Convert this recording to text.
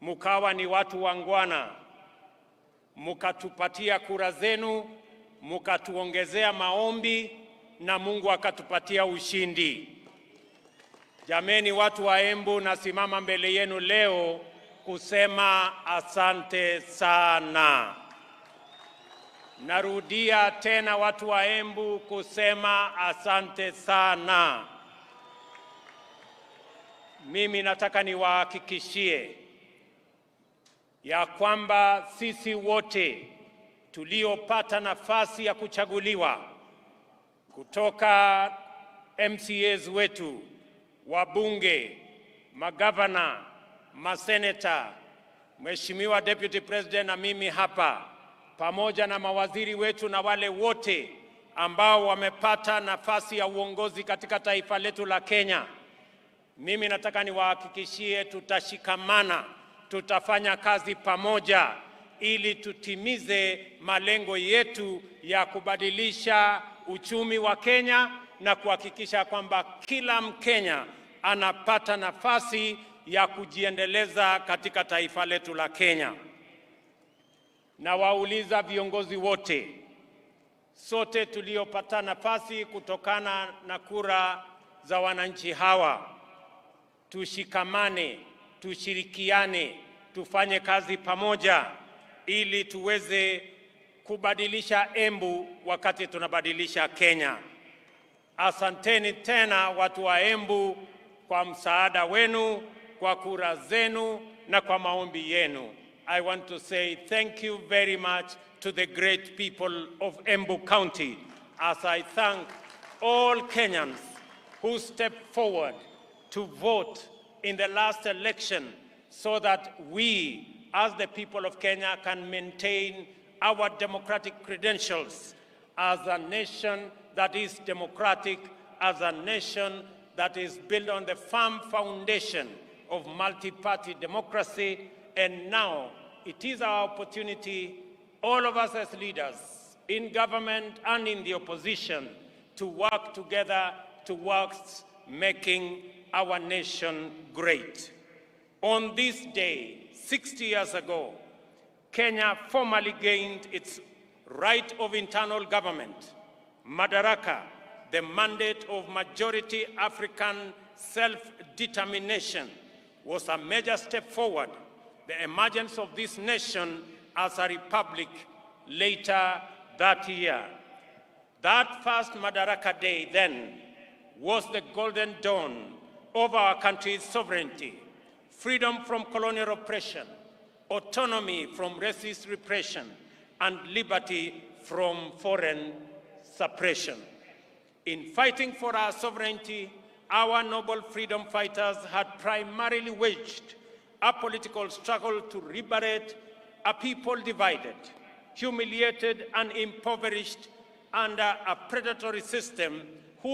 mukawa ni watu wangwana, mukatupatia kura zenu, mukatuongezea maombi na Mungu akatupatia ushindi. Jameni watu wa Embu, nasimama mbele yenu leo kusema asante sana. Narudia tena watu wa Embu kusema asante sana. Mimi nataka niwahakikishie ya kwamba sisi wote tuliopata nafasi ya kuchaguliwa kutoka MCAs wetu, wabunge, magavana, maseneta, Mheshimiwa Deputy President na mimi hapa, pamoja na mawaziri wetu na wale wote ambao wamepata nafasi ya uongozi katika taifa letu la Kenya, mimi nataka niwahakikishie tutashikamana, tutafanya kazi pamoja ili tutimize malengo yetu ya kubadilisha uchumi wa Kenya na kuhakikisha kwamba kila Mkenya anapata nafasi ya kujiendeleza katika taifa letu la Kenya. Na wauliza viongozi wote, sote tuliopata nafasi kutokana na kura za wananchi hawa, tushikamane, tushirikiane, tufanye kazi pamoja ili tuweze kubadilisha Embu wakati tunabadilisha Kenya. Asanteni tena watu wa Embu kwa msaada wenu, kwa kura zenu na kwa maombi yenu. I want to say thank you very much to the great people of Embu County, as I thank all Kenyans who stepped forward to vote in the last election so that we, as the people of Kenya, can maintain our democratic credentials as a nation that is democratic, as a nation that is built on the firm foundation of multi-party democracy. And now it is our opportunity, all of us as leaders in government and in the opposition, to work together towards making our nation great. On this day, 60 years ago, Kenya formally gained its right of internal government. Madaraka, the mandate of majority African self-determination, was a major step forward. The emergence of this nation as a republic later that year. That first Madaraka Day then was the golden dawn of our country's sovereignty, freedom from colonial oppression, autonomy from racist repression, and liberty from foreign suppression. In fighting for our sovereignty, our noble freedom fighters had primarily waged a political struggle to liberate a people divided, humiliated, and impoverished under a predatory system